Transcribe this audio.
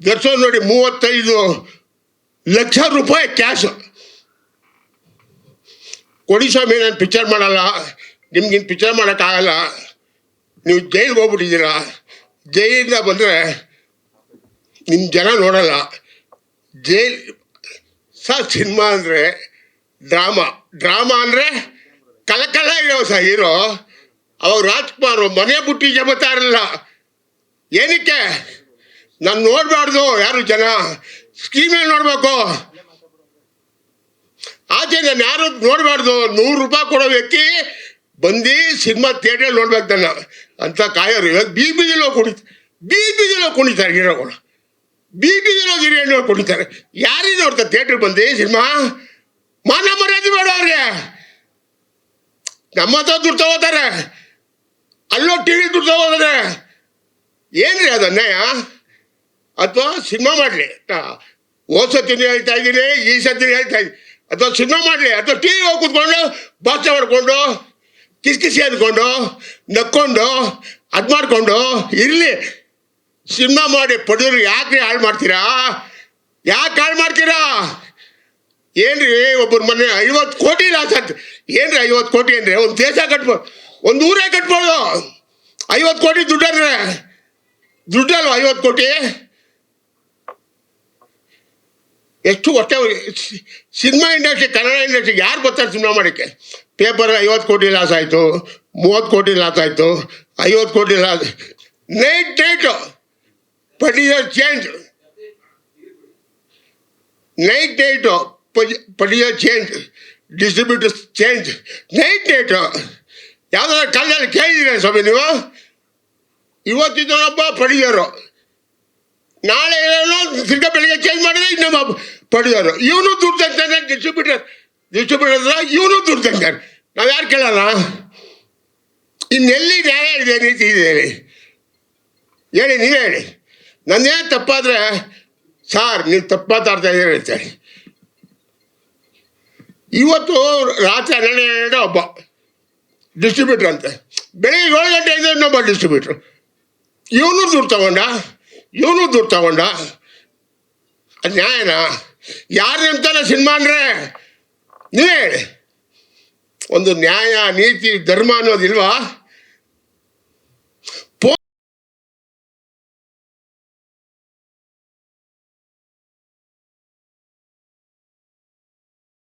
ದರ್ಶನ್ ನೋಡಿ 35 ಲಕ್ಷ ರೂಪಾಯಿ ಕ್ಯಾಶ್ ಕೊಡಿ ಸ್ವಾಮಿ. ನಾನು ಪಿಕ್ಚರ್ ಮಾಡಲ್ಲ, ನಿಮ್ಗಿನ್ ಪಿಕ್ಚರ್ ಮಾಡೋಕ್ಕಾಗಲ್ಲ, ನೀವು ಜೈಲಿಗೆ ಹೋಗ್ಬಿಟ್ಟಿದ್ದೀರಾ, ಜೈಲಿಂದ ಬಂದರೆ ನಿಮ್ಮ ಜನ ನೋಡಲ್ಲ. ಸರ್ ಸಿನಿಮಾ ಅಂದರೆ ಡ್ರಾಮಾ ಅಂದರೆ ಕಲಕಲ ಇರೋ ಸರ್ ಹೀರೋ. ಅವಾಗ ರಾಜ್ಕುಮಾರ್ ಮನೆ ಬುಟ್ಟಿ ಜಮತಾ ಇರಲಿಲ್ಲ. ಏನಕ್ಕೆ? ನಾನು ನೋಡಬಾರ್ದು, ಯಾರು ಜನ ಸ್ಕ್ರೀನಲ್ಲಿ ನೋಡಬೇಕು, ಆಚೆ ನಾನು ಯಾರು ನೋಡಬಾರ್ದು. 100 ರೂಪಾಯಿ ಕೊಡೋ ವ್ಯಕ್ತಿ ಬಂದು ಸಿನಿಮಾ ಥಿಯೇಟ್ರಲ್ಲಿ ನೋಡ್ಬೇಕು ನನ್ನ ಅಂತ ಕಾಯೋರು. ಇವಾಗ ಬೀದಿಲೋ ಕುಣಿತಾರೆ ಹೀರೋಗಳು, ಬೀದಿಲೋ ಹಿರಿಯಣ್ಣವ್ರು ಕುಣಿತಾರೆ. ಯಾರಿಗೆ ನೋಡ್ತಾರೆ ಥಿಯೇಟ್ರಿಗೆ ಬಂದು ಸಿನಿಮಾ? ಮಾನ ಮರ್ಯಾದೆ ಬೇಡ ಅವ್ರಿಗೆ. ನಮ್ಮ ಹತ್ರ ದುಡ್ಡು ತಗೋತಾರೆ, ಅಲ್ಲೋ ಟಿವಿ ದುಡ್ಡು ತಗೋತಾರೆ. ಏನ್ರಿ ಅದು ಅನ್ಯಾಯ? ಅಥವಾ ಸಿನಿಮಾ ಮಾಡಲಿ, ಹೋದ ಸತಿನೂ ಹೇಳ್ತಾ ಇದ್ದೀನಿ, ಈ ಸತಿನೂ ಹೇಳ್ತಾ ಇದ್ದೀನಿ, ಅಥವಾ ಸಿನಿಮಾ ಮಾಡಲಿ, ಅಥವಾ ಟಿ ವಿ ಹೋಗಿ ಕೂತ್ಕೊಂಡು ಭಾಷಣ ಮಾಡ್ಕೊಂಡು ಕಿಸ್ಕಿಸಿ ಅಂದ್ಕೊಂಡು ನಕ್ಕೊಂಡು ಅದು ಮಾಡಿಕೊಂಡು ಇರಲಿ. ಸಿನಿಮಾ ಮಾಡಿ ಪಡೆಯೋರು ಯಾಕೆ ಹಾಳು ಮಾಡ್ತೀರಾ? ಯಾಕೆ ಹಾಳು ಮಾಡ್ತೀರಾ? ಏನ್ರಿ ಒಬ್ಬರ ಮನೆ 50 ಕೋಟಿ ಲಾಸ್ ಆಗ್ತದೆ. ಏನ್ರಿ 50 ಕೋಟಿ ಅಂದರೆ ಒಂದು ದೇಶ ಕಟ್ಬೋದು, ಒಂದು ಊರೇ ಕಟ್ಬೋದು. 50 ಕೋಟಿ ದುಡ್ಡಂದ್ರೆ ದುಡ್ಡಲ್ವ 50 ಕೋಟಿ? ಎಷ್ಟು ಹೊಟ್ಟೆ ಸಿನಿಮಾ ಇಂಡಸ್ಟ್ರಿ, ಕನ್ನಡ ಇಂಡಸ್ಟ್ರಿಗೆ ಯಾರು ಬರ್ತಾರೆ ಸಿನಿಮಾ ಮಾಡೋಕ್ಕೆ? ಪೇಪರ್ 50 ಕೋಟಿ ಲಾಸ್ ಆಯಿತು, 30 ಕೋಟಿ ಲಾಸ್ ಆಯಿತು, 50 ಕೋಟಿ ಲಾಸ್. ನೈಟು ಪಡಿಯರ್ ಚೇಂಜ್, ನೈಟು ಪಡಿಯರ್ ಚೇಂಜ್, ಡಿಸ್ಟ್ರಿಬ್ಯೂಟರ್ಸ್ ಚೇಂಜ್. ನೈಟು ಯಾವುದಾದ್ರು ಕಾಲದಲ್ಲಿ ಕೇಳಿದ್ದೀರ ಸ್ವಾಮಿ ನೀವು? ಇವತ್ತಿದ್ದವನೊಬ್ಬ ಪಡಿಯೋರು, ನಾಳೆ ತಿರ್ಗಾ ಬೆಳಿಗ್ಗೆ ಚೇಂಜ್ ಮಾಡಿದ್ರೆ ಇನ್ನೊಬ್ಬ ಪಡಿಯೋರು. ಇವನು ದುಡ್ಡು ತಂತಾನೆ, ಡಿಸ್ಟ್ರಿಬ್ಯೂಟರ್ ಇವನು ದುಡ್ಡು ತಂತಾನೆ. ನಾವು ಯಾರು ಕೇಳೋಣ? ಇನ್ನೆಲ್ಲಿ ನ್ಯಾಯ ಇದೆ, ನೀತಿ ಇದೆ ಹೇಳಿ, ನೀವೇ ಹೇಳಿ. ನನ್ನೇನು ತಪ್ಪಾದರೆ ಸಾರ್ ನೀವು ತಪ್ಪು ಮಾತಾಡ್ತಾ ಇದ್ದೀರಿ ಅಂತೇಳಿ. ಇವತ್ತು ರಾತ್ರಿ 12 ಒಬ್ಬ ಡಿಸ್ಟ್ರಿಬ್ಯೂಟ್ರ್ ಅಂತೆ, ಬೆಳಿಗ್ಗೆ 7 ಗಂಟೆಯಿಂದ ಇನ್ನೊಬ್ಬ ಡಿಸ್ಟ್ರಿಬ್ಯೂಟ್ರು. ಇವನು ದುಡ್ಡು ತಗೊಂಡ ಅದು ನ್ಯಾಯನಾ? ಯಾರು ನಿಮ್ತಾನೆ ಸಿನಿಮಾ ಅಂದರೆ? ನೀವೇ ಹೇಳಿ. ಒಂದು ನ್ಯಾಯ, ನೀತಿ, ಧರ್ಮ ಅನ್ನೋದಿಲ್ವಾ?